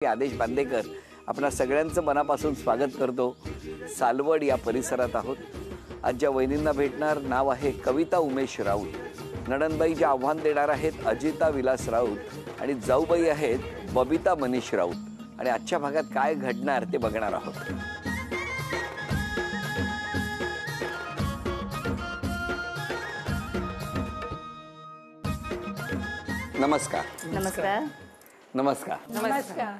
आदेश बांदेकर आपणा सगळ्यांचं मनापासून स्वागत करतो। सालवड या परिसरात आहोत। आज ज्या वहिनींना भेटणार नाव आहे कविता उमेश राऊत। नणंदबाई जे आव्हान देणार आहेत अजिता विलास राऊत आणि जाऊबाई आहेत बबिता मनीष राऊत। आणि आजच्या भागात काय घडणार ते बघणार आहोत। नमस्कार नमस्कार नमस्कार नमस्कार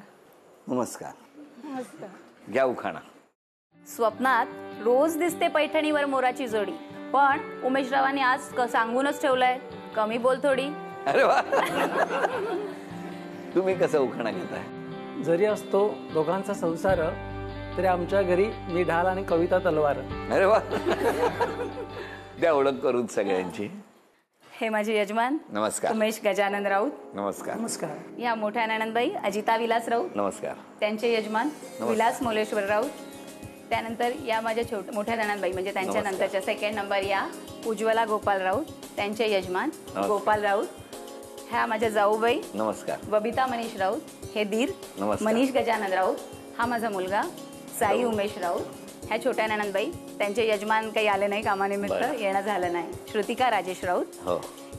नमस्कार घ्या उखाणा। स्वप्नात रोज दिसते पैठणीवर मोराची जोडी, पण उमेशरावांनी आज सांगूनच ठेवलंय कमी बोल थोडी। अरे वा तुम्ही कसं उखाणा घेताय? जरी असतो दोघांचा संसार तरी आमच्या घरी मी ढाल आणि कविता तलवार। अरे वा द्या ओळख करून सगळ्यांची। हे माझे यजमान नमस्कार उमेश गजानन राऊत। नमस्कार नमस्कार। या मोठ्या नणंदबाई अजिता विलास राऊत। नमस्कार। त्यांचे यजमान विलास मोलेश्वर राऊत। त्यानंतर या माझ्या मोठ्या नणंदबाई म्हणजे त्यांच्या नंतरच्या सेकंड नंबर या उज्ज्वला गोपाल राऊत, त्यांचे यजमान गोपाल राऊत। ह्या माझ्या जाऊबाई नमस्कार। बबिता मनीष राऊत, हे दीर मनीष गजानन राऊत। हा माझा मुलगा साई उमेश राऊत। ह्या छोट्या नणंदबाई त्यांचे यजमान काही आले नाही कामानिमित्त, येणं झालं नाही। श्रुतिका राजेश राऊत हो।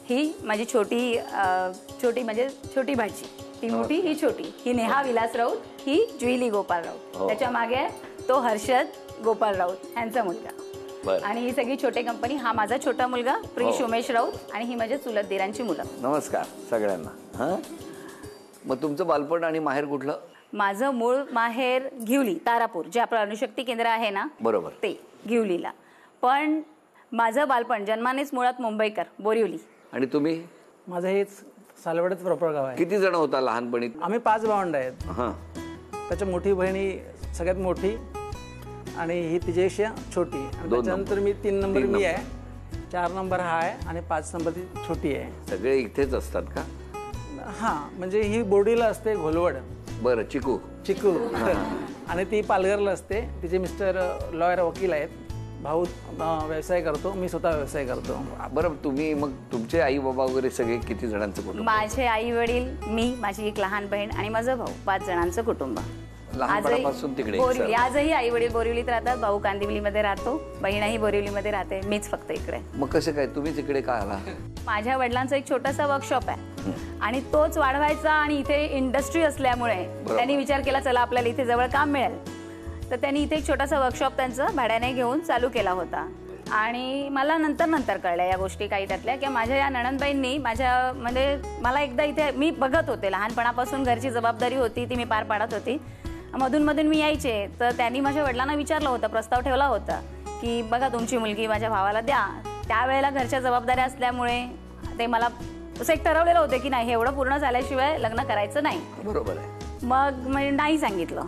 ही माझी छोटी म्हणजे छोटी भाची, ती मोठी ही छोटी, ही नेहा विलास राऊत, ही जुईली गोपाल राऊत। त्याच्या मागे तो हर्षद गोपाल राऊत यांचा मुलगा। आणि ही सगळी छोटी कंपनी। हा माझा छोटा मुलगा प्रिंश उमेश राऊत आणि ही माझ्या चुलत दीरांची मुलं। नमस्कार सगळ्यांना। मग तुमचं बालपण आणि माहेर कुठलं? माझं मूळ माहेर घिवली तारापूर, जे आपलं अणुशक्ती केंद्र आहे ना बरोबर, ते घिवलीला। पण माझं बालपण जन्मानेच मुळात मुंबईकर, बोरिवली। आणि तुम्ही? माझं हेच सालवडच प्रॉपर गाव आहे। किती जण होता लहानपणी? आम्ही 5 भावंड आहेत। त्याच्या मोठी बहिणी सगळ्यात मोठी आणि ही तिच्यापेक्षा छोटी। त्याच्यानंतर मी 3 नंबर मी आहे, 4 नंबर हा आहे आणि 5 नंबर ती छोटी आहे। सगळे इथेच असतात का? हा, म्हणजे ही बोर्डीला असते घोलवड। बरं, चिकू आणि ती पालघरला असते। तिचे मिस्टर लॉयर वकील आहेत, भाऊ व्यवसाय करतो, मी स्वतः व्यवसाय करतो। बरं, तुम्ही मग तुमचे आई बाबा वगैरे सगळे किती जणांचं कुटुंब? माझे आई वडील, मी, माझी एक लहान बहीण आणि माझा भाऊ, 5 जणांचं कुटुंब। लहानपणापासून तिकडे? बोरिवली, आजही आई वडील बोरिवलीत राहतात, भाऊ कांदिवलीमध्ये राहतो, बहीणही बोरिवलीमध्ये राहते, मीच फक्त इकडे। मग कसं काय तुम्हीच इकडे का आला? माझ्या वडिलांचा एक छोटासा वर्कशॉप आहे आणि तोच वाढवायचा, आणि इथे इंडस्ट्री असल्यामुळे त्यांनी विचार केला चला आपल्याला इथे जवळ काम मिळेल, तर त्यांनी इथे एक छोटासा वर्कशॉप त्यांचं भाड्याने घेऊन चालू केला होता। आणि मला नंतर कळल्या या गोष्टी काही त्यातल्या, की माझ्या या नणंदबाईंनी म्हणजे मला एकदा इथे मी बघत होते, लहानपणापासून घरची जबाबदारी होती ती मी पार पाडत होती, मधून मी यायचे, तर त्यांनी माझ्या वडिलांना विचारलं होतं, प्रस्ताव ठेवला होता की बघा तुमची मुलगी माझ्या भावाला द्या। त्यावेळेला घरच्या जबाबदाऱ्या असल्यामुळे ते मला असं एक ठरवलेलं होतं की नाही, हे एवढं पूर्ण झाल्याशिवाय लग्न करायचं नाही। बरोबर आहे। मग नाही सांगितलं,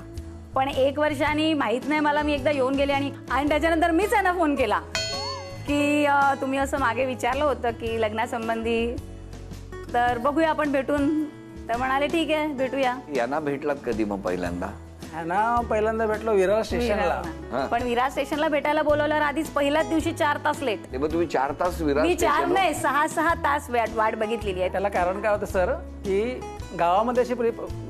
पण 1 वर्षांनी माहित नाही मला, मी एकदा येऊन गेले आणि त्याच्यानंतर मीच त्यांना फोन केला की तुम्ही असं मागे विचारलं होतं की लग्नासंबंधी, तर बघूया आपण भेटून। तर म्हणाले ठीक आहे भेटूया। यांना भेटलात कधी मग पहिल्यांदा? पहिल्यांदा भेटलो विरार स्टेशनला। पण विरार स्टेशनला भेटायला बोलवल्यावर आधीच पहिल्याच दिवशी 4 तास लेट। तुम्ही 4 तास विरार? मी 4 नाही 6 तास वाट बघितलेली आहे। त्याला कारण काय होतं सर, की गावामध्ये अशी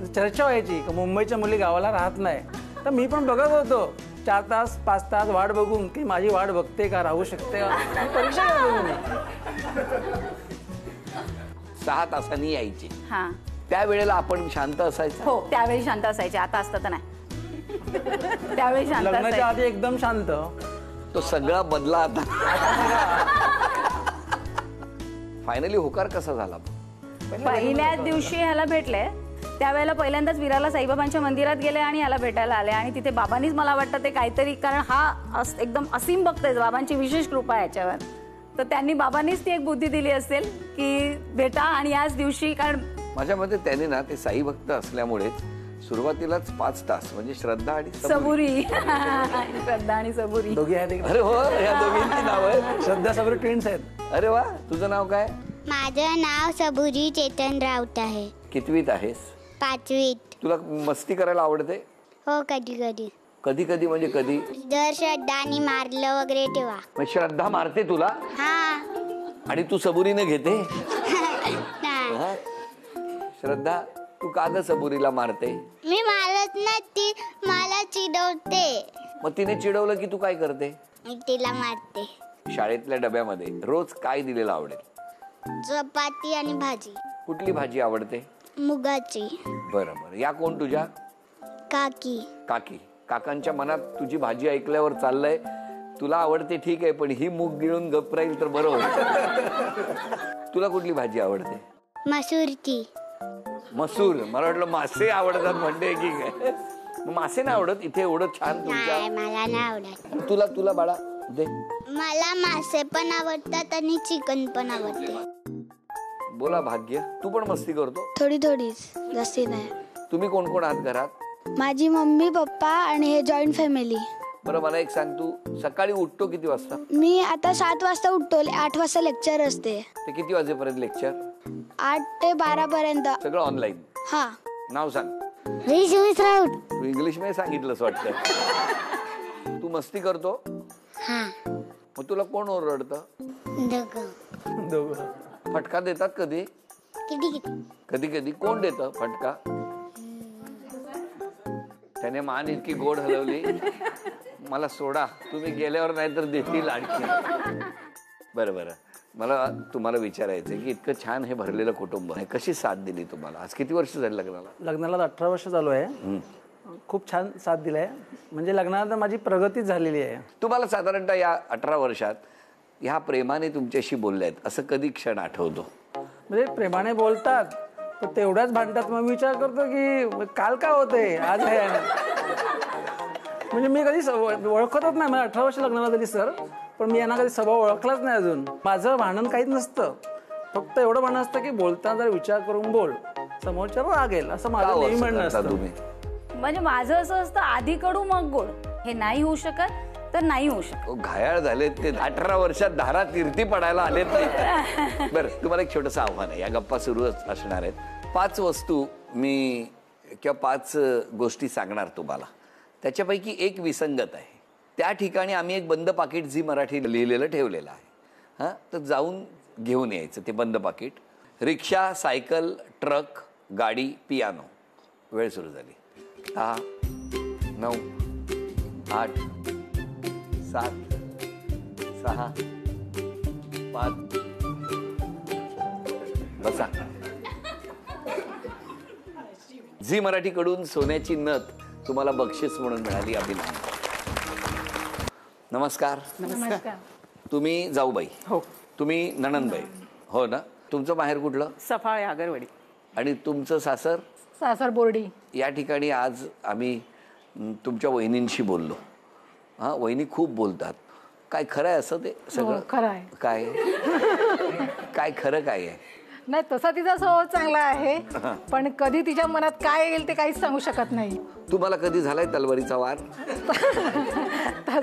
चर्चा व्हायची की मुंबईच्या मुली गावाला राहत नाही, तर मी पण बघत होतो 4 तास 5 तास वाट बघून की माझी वाट बघते का, राहू शकते का, परीक्षा मी 6 तासांनी यायची। हा, त्यावेळेला आपण शांत असायचं? हो, त्यावेळी शांत असायचे, आता असतं तर नाही। त्यावेळी शांत, लग्नाच्या आधी एकदम शांत। तो सगळा बदला आता। फायनली होकार कसा झाला? पहिल्या दिवशी ह्याला भेटले, त्यावेळेला पहिल्यांदाच विरारला साईबाबांच्या मंदिरात गेले आणि ह्याला भेटायला आले, आणि तिथे बाबांनीच मला वाटतं ते काहीतरी, कारण हा एकदम असीम भक्त आहे, बाबांची विशेष कृपा आहे याच्यावर, तर त्यांनी बाबांनीच ती एक बुद्धी दिली असेल की भेटा। आणि याच दिवशी, कारण माझ्या मते त्याने ना ते साई भक्त असल्यामुळेच सुरुवातीलाच 5 तास म्हणजे श्रद्धा आणि सबुरी श्रद्धा आणि सबुरी दोघी आहेत। अरे हो, या दोघींची नावं श्रद्धा सबुरी ट्विन्स आहेत। अरे वा, तुझं नाव काय? माझं नाव सबुरी चेतन राऊत आहे। कितवीत आहेस? 5वीत। तुला मस्ती करायला आवडते? हो, कधी कधी। कधी कधी म्हणजे कधी? जर श्रद्धानी मारलं वगैरे तेव्हा। मग श्रद्धा मारते तुला? हा। आणि तू सबुरीने घेते? श्रद्धा तू का ग सबुरीला मारते? मी मारत नाही, ती मला चिडवते. मग तिने चिडवलं की तू काय करते? मी तिला मारते. शाळेतल्या डब्यामध्ये रोज काय दिलेलं आवडेल? चपाती आणि भाजी. कुठली भाजी आवडते? मुगाची. बरं बरं. या कोण तुझ्या? काकी. काकी. काकांच्या मनात तुझी भाजी ऐकल्यावर चाललंय तुला आवडते ठीक आहे, पण ही मूग गिळून गप्प राहील तर बरं होईल. तुला कुठली भाजी आवडते? मसूरची. मसूर. मला वाटलं मासे आवडतात म्हणते की काय. मग मासे नाही आवडत? इथे एवढं छान नाही, तुमच्या. मला नाही आवडत. तुला बाळा दे. मला मासे पण आवडतात आणि चिकन पण आवडते. बोला भाग्य, तू पण मस्ती करतो? थोडी थोडीच, जास्ती नाही. तुम्ही कोण कोण आहात घरात? माझी मम्मी पप्पा आणि हे जॉईंट फॅमिली. बरं मला एक सांग, तू सकाळी उठतो किती वाजता? मी आता 7 वाजता उठतो. 8 वाजता लेक्चर असते. ते किती वाजेपर्यंत लेक्चर? 8 ते 12 पर्यंत. सगळं ऑनलाईन? हा. नाव सांग. विश्वास राऊत. तू इंग्लिश मध्ये सांगितलंस वाटतं. तू मस्ती करतो? हा. मग तुला कोण ओरडतं? दोघं. फटका देतात कधी? किती कधी कधी. कोण देतं फटका? त्याने मान इतकी गोड हलवली, मला सोडा, तुम्ही गेल्यावर नाही तर देतील आणखी. बरं बरं. मला तुम्हाला विचारायचं की इतकं छान हे भरलेलं कुटुंब आहे, कशी साथ दिली तुम्हाला? आज किती वर्ष झाली लग्नाला? लग्नाला 18 वर्ष चालू आहे. खूप छान साथ दिलाय. म्हणजे लग्नानंतर माझी प्रगतीच झालेली आहे. तुम्हाला साधारणतः या 18 वर्षात ह्या प्रेमाने तुमच्याशी बोलल्यात असं कधी क्षण आठवतो? म्हणजे प्रेमाने बोलतात तर तेवढ्याच भांडतात. मग विचार करतो की काल काय होते आज आहे. म्हणजे मी कधी ओळखतच नाही. मला 18 वर्ष लग्नाला झाली सर, पण मी यांना कधी स्वभाव ओळखलाच नाही अजून. माझं भांडण काहीच नसतं. फक्त एवढं भांडण असतं की बोलताना जर विचार करून बोल, समोरच्याला रागेल, असं माझं नेहमी म्हणणं असतं. तुम्ही म्हणजे माझं असं असतं, आधी कडू मग गोड. हे नाही होऊ शकत तर नाही होऊ शकत. घायाळ झालेत ते. 18 वर्षात धारा तीर्थी पडायला आलेत नाही. बरं, तुम्हाला एक छोटंसं आव्हान आहे. या गप्पा सुरू असणार आहेत. 5 वस्तू मी किंवा 5 गोष्टी सांगणार तुम्हाला. त्याच्यापैकी एक विसंगत आहे. त्या ठिकाणी आम्ही एक बंद पाकिट झी मराठी लिहिलेलं ठेवलेलं आहे. हां, तर जाऊन घेऊन यायचं ते बंद पाकिट. रिक्षा, सायकल, ट्रक, गाडी, पियानो. वेळ सुरू झाली. 10, 9, 8, 7, 6, 5. बसा. झी मराठीकडून सोन्याची नथ तुम्हाला बक्षीस म्हणून मिळाली. अभिनंदन. नमस्कार. नमस्कार. तुम्ही जाऊबाई? हो. तुम्ही नणंदबाई? हो ना. तुमचं माहेर कुठलं? सफाळे, आगरवाडी. आणि तुमचं सासर? सासर बोर्डी. या ठिकाणी आज आम्ही तुमच्या वहिनींशी बोललो. हां, वहिनी खूप बोलतात. काय खरं आहे असं ते सगळं? खरं आहे. काय काय खरं काय आहे? नाही, तसा तिचा स्वभाव चांगला आहे, पण कधी तिच्या मनात काय येईल ते काहीच सांगू शकत नाही. तुम्हाला कधी झालाय तलवारीचा वार?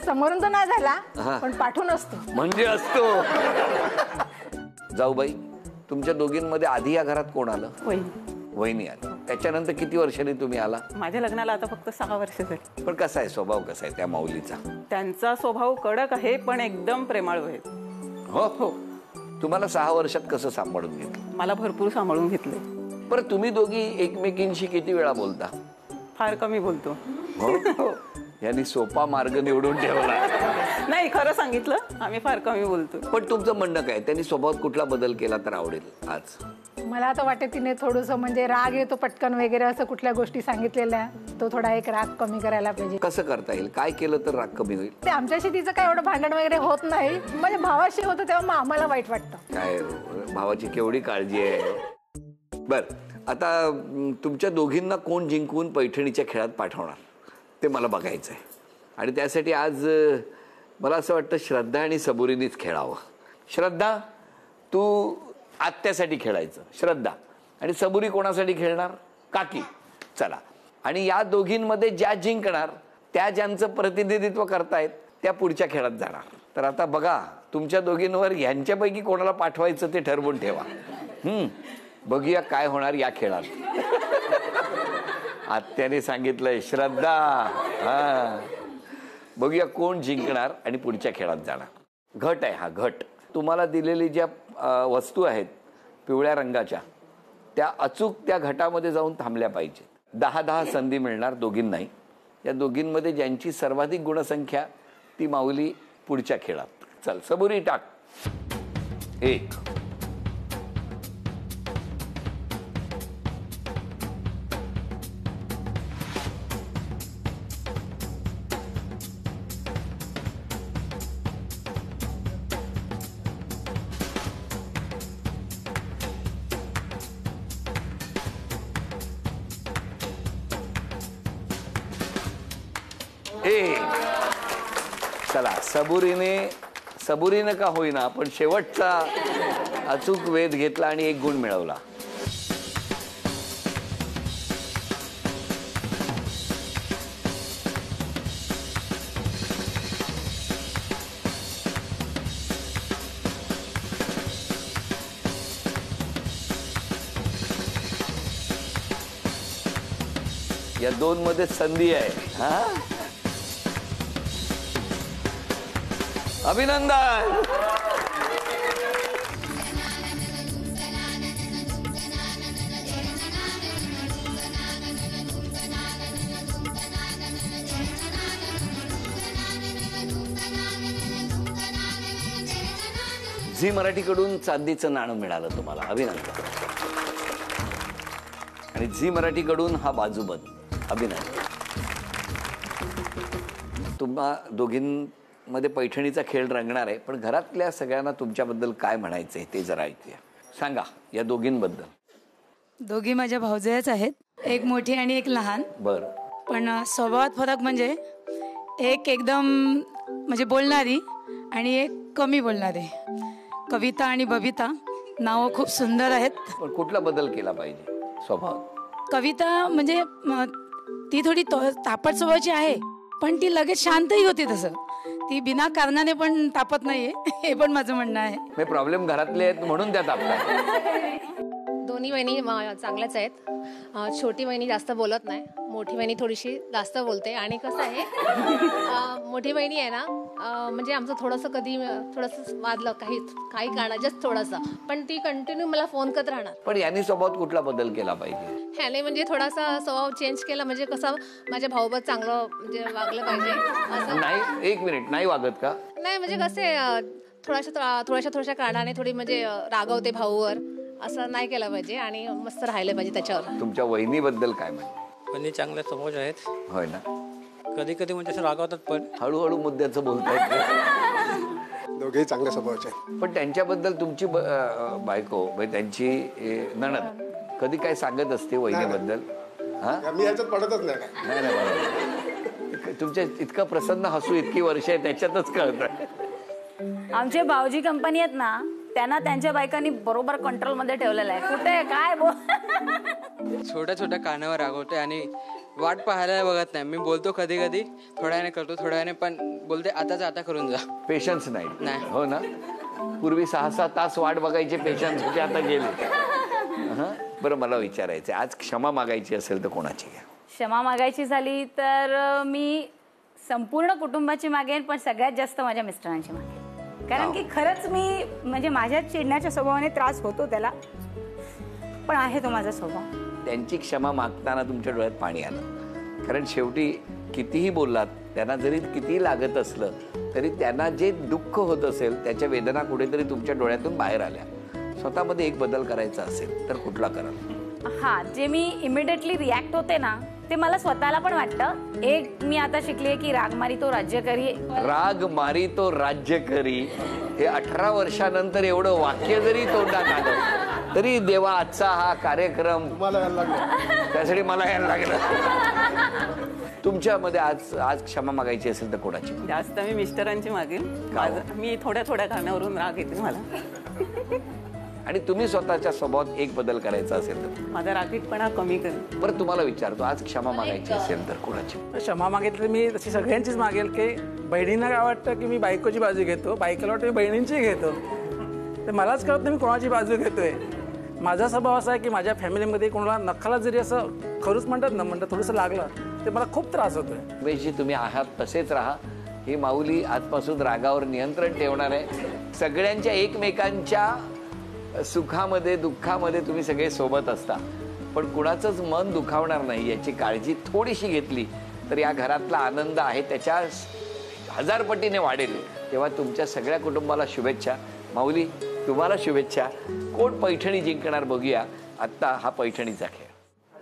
समोरून तर नाही हा. झाला, पण पाठवून असतो. म्हणजे असतो. जाऊबाई, तुमच्या दोघींमध्ये आधी या घरात कोण आलं? वहिनी आली. त्याच्यानंतर किती वर्षांनी तुम्ही आला? माझ्या लग्नाला आता फक्त 6 वर्ष झाली. पण कसा आहे स्वभाव, कसा आहे त्या माऊलीचा? त्यांचा स्वभाव कडक आहे, पण एकदम प्रेमाळू आहे. हो हो. तुम्हाला 6 वर्षात कसं सांभाळून घेतलं? मला भरपूर सांभाळून घेतले. बरं, तुम्ही दोघी एकमेकींशी किती वेळा बोलता? फार कमी बोलतो. हो. यांनी सोपा मार्ग निवडून ठेवला. नाही, खरं सांगितलं, आम्ही फार कमी बोलतो. पण तुमचं म्हणणं काय? त्यांनी स्वभावात कुठला बदल केला तर आवडेल आज? मला आता वाटते तिने थोडंसं म्हणजे राग येतो पटकन वगैरे असं कुठल्या गोष्टी सांगितलेल्या, तो थोडा एक राग कमी करायला पाहिजे. कसं करता येईल? काय केलं तर राग कमी होईल? ते आमच्याशी तिचं काय एवढं भांडण वगैरे होत नाही. म्हणजे भावाशी होतं तेव्हा मग आम्हाला वाईट वाटतं. काय भावाची केवढी काळजी आहे. बर, आता तुमच्या दोघींना कोण जिंकवून पैठणीच्या खेळात पाठवणार ते मला बघायचं आहे. आणि त्यासाठी आज मला असं वाटतं श्रद्धा आणि सबुरीनीच खेळावं. श्रद्धा, तू आत्यासाठी खेळायचं. श्रद्धा. आणि सबुरी कोणासाठी खेळणार? काकी. चला. आणि या दोघींमध्ये ज्या जिंकणार त्या ज्यांचं प्रतिनिधित्व करतायत त्या पुढच्या खेळात जाणार. तर आता बघा, तुमच्या दोघींवर ह्यांच्यापैकी कोणाला पाठवायचं ते ठरवून ठेवा. बघूया काय होणार या खेळात. आत्याने सांगितलंय श्रद्धा. हा, बघूया कोण जिंकणार आणि पुढच्या खेळात जाणार. घट आहे. हा घट. तुम्हाला दिलेली ज्या वस्तू आहेत पिवळ्या रंगाच्या, त्या पुढच्या खेळात जाणार. तर आता बघा, तुमच्या दोघींवर ह्यांच्यापैकी कोणाला पाठवायचं ते ठरवून ठेवा. बघूया कोण जिंकणार आणि पुढच्या खेळात जाणार. घट आहे. हा घट. तुम्हाला दिलेली ज्या वस्तू आहेत पिवळ्या रंगाच्या, त्या अचूक त्या घटामध्ये जाऊन थांबल्या पाहिजेत. 10 संधी मिळणार दोघींनाही. या दोघींमध्ये ज्यांची सर्वाधिक गुणसंख्या ती माऊली पुढच्या खेळात. चल सबुरी टाक. 1 चला सबुरीने का होईना पण शेवटचा अचूक वेध घेतला आणि 1 गुण मिळवला. या 2 मध्ये संधी आहे. हा, अभिनंदन. झी मराठीकडून चांदीचं नाणं मिळालं तुम्हाला. अभिनंदन. आणि झी मराठीकडून हा बाजूबंद. अभिनंदन. तुम्हा दोघींमध्ये पैठणीचा खेळ रंगणार आहे, पण घरातल्या सगळ्यांना तुमच्याबद्दल काय म्हणायचंय ते जरा ऐकूया. सांगा या दोघींबद्दल. दोघी माझ्या भावजयाच आहेत, एक मोठी आणि एक लहान. बरं. पण स्वभावात फरक म्हणजे एक एकदम म्हणजे बोलणारी आणि एक कमी बोलणारी. कविता आणि बबिता नावं खूप सुंदर आहेत. पण कुठला बदल केला पाहिजे स्वभावात? कविता म्हणजे ती थोडी तापट स्वभावाची आहे, पण ती लगेच शांतही होती. तसं ती बिना कारणाने पण तापत नाहीये, हे पण माझं म्हणणं आहे. प्रॉब्लेम घरातले आहेत म्हणून त्या तापतात. दोन्ही वहिनी चांगल्याच आहेत. छोटी वहिनी जास्त बोलत नाही, मोठी वहिनी थोडीशी जास्त बोलते. आणि कसं आहे, मोठी वहिनी आहे ना, म्हणजे आमचं थोडंसं कधी थोडंसं वादलं काही कारणं, जस्ट थोडंसं, पण ती कंटिन्यू मला फोन करत राहणार. पण यांनी स्वभावात कुठला बदल केला पाहिजे? ह्याने म्हणजे थोडासा स्वभाव चेंज केला, म्हणजे कसं माझ्या भाऊबत चांगलं म्हणजे वागलं पाहिजे असं. नाही, 1 मिनिट, नाही वागत का? नाही म्हणजे कसे थोड्याशा कारणाने थोडी म्हणजे रागवते भाऊवर, असं नाही केलं पाहिजे आणि मस्त राहिलं पाहिजे त्याच्यावर. तुमच्या वहिनीबद्दल काय म्हणते? वहिनी चांगल्या स्वभावाचे आहेत. होय ना? कधी कधी म्हणजे असं रागवतात, पण हळूहळू मुद्द्याचं बोलतायत. दोघेही चांगल्या स्वभावाचे आहेत. पण त्यांच्याबद्दल तुमची बायको म्हणजे त्यांची नणद कधी काय सांगत असते वहिनीबद्दल? हा, मी याच्यात पडतच नाही. नाही, तुमच्या इतकं प्रसन्न हसू इतकी वर्ष आहे त्याच्यातच कळतं. आमचे भाऊजी कंपनी आहेत ना, त्यांना त्यांच्या बायकांनी बरोबर कंट्रोलमध्ये ठेवलेलं आहे. कुठे काय छोट्या छोट्या कारणावर रागवते आणि वाट पाहायला बघत नाही. मी बोलतो कधी कधी थोड्याने करतो, थोड्याने पण बोलते आताच आता करून जा. पेशन्स नाही. हो ना? पूर्वी 6-6 तास वाट बघायचे पेशन्स होते, आता गेले. बरं, मला विचारायचं, आज क्षमा मागायची असेल तर कोणाची घ्या? क्षमा मागायची झाली तर मी संपूर्ण कुटुंबाची मागेन, पण सगळ्यात जास्त माझ्या मिस्टरांची मागेन. कारण की खरंच मी म्हणजे माझ्या चिडण्याच्या स्वभावाने त्रास होतो त्याला, पण आहे तो माझा स्वभाव. त्यांची क्षमा मागताना तुमच्या डोळ्यात पाणी आलं, कारण शेवटी कितीही बोललात, त्यांना जरी कितीही लागत असलं तरी त्यांना जे दुःख होत असेल त्याच्या वेदना कुठेतरी तुमच्या डोळ्यातून बाहेर आल्या. स्वतःमध्ये एक बदल करायचा असेल तर कुठला कराल? हा, जे मी इमिडिएटली रिॲक्ट होते ना, ते मला स्वतःला पण वाटतं. एक मी आता शिकले की राग मारी तो राज्य करी. राग मारी तो राज्य करी हे 18 वर्षानंतर एवढं वाक्य जरी तोंडात आलं तरी देवा, आजचा हा कार्यक्रम त्यासाठी मला यायला लागलं. तुमच्यामध्ये आज क्षमा मागायची असेल तर कोणाची? जास्त मी मिस्टरांची मागेल. मी थोड्या कारणावरून राग येते मला. आणि तुम्ही स्वतःच्या स्वभावात एक बदल करायचा असेल तर? माझा रागीटपणा कमी कर. बरं, तुम्हाला विचारतो, आज क्षमा मागायची असेल तर कोणाची? क्षमा मागितली मी तशी सगळ्यांचीच मागेल. की बहिणींना काय वाटतं की मी बायकोची बाजू घेतो, बायकोला वाटतं मी बहिणींची घेतो, तर मलाच कळत नाही मी कोणाची बाजू घेतोय. माझा स्वभाव असा आहे की माझ्या फॅमिलीमध्ये कोणाला नखाला जरी असं खरूच म्हणतात थोडंसं लागलं ते मला खूप त्रास होतोय. उमेशजी, तुम्ही आहात तसेच राहा. ही माऊली आजपासून रागावर नियंत्रण ठेवणार आहे. सगळ्यांच्या एकमेकांच्या सुखामध्ये दुःखामध्ये तुम्ही सगळे सोबत असता, पण कुणाचंच मन दुखावणार नाही याची काळजी थोडीशी घेतली तर या घरातला आनंद आहे त्याच्या 1000 पटीने वाढेल. तेव्हा तुमच्या सगळ्या कुटुंबाला शुभेच्छा. माऊली तुम्हाला शुभेच्छा. कोण पैठणी जिंकणार बघूया. आत्ता हा पैठणीचा खेळ.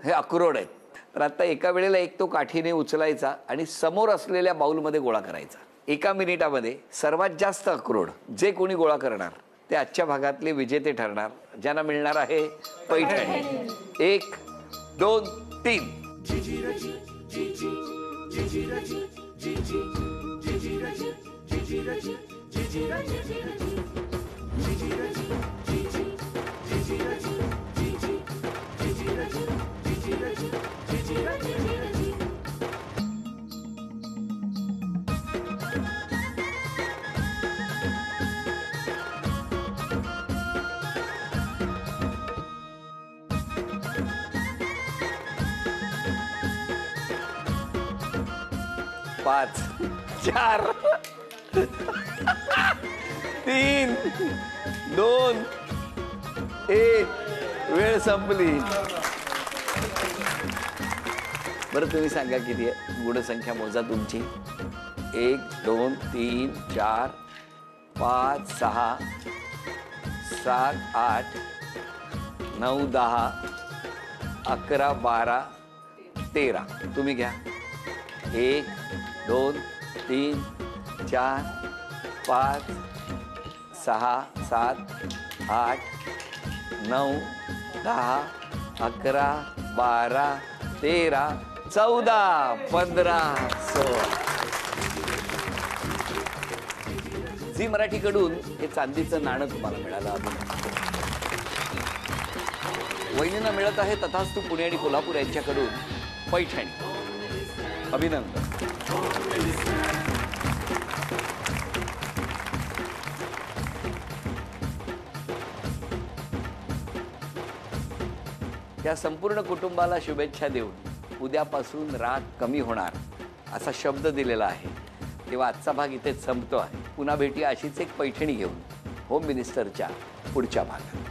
हे अक्रोड आहेत, तर आत्ता एका वेळेला एक तो काठीने उचलायचा आणि समोर असलेल्या बाउलमध्ये गोळा करायचा. 1 मिनिटामध्ये सर्वात जास्त अक्रोड जे कोणी गोळा करणार ते आजच्या भागातले विजेते ठरणार, ज्यांना मिळणार आहे पैठणी. 1 2 3. पाच 4 3 2 1. वेळ संपली. बरं तुम्ही सांगा किती आहे गुणसंख्या मोजा तुमची. 1 2 3 4 5 6 7 8 9 10 11 12 13. तुम्ही घ्या. 1 2 3 4 5 6 7 8 9 10 11 12 13 14 15 16. झी मराठीकडून हे चांदीचं नाणं तुम्हाला मिळालं. वहिनींना मिळत आहे तथास्तु पुणे आणि कोल्हापूर यांच्याकडून पैठणी. अभिनंदन. या संपूर्ण कुटुंबाला शुभेच्छा देऊन उद्यापासून राग कमी होणार असा शब्द दिलेला आहे. तेव्हा आजचा भाग इथेच संपतो आहे. पुन्हा भेटूया अशीच एक पैठणी घेऊन होम मिनिस्टरच्या पुढच्या भागात.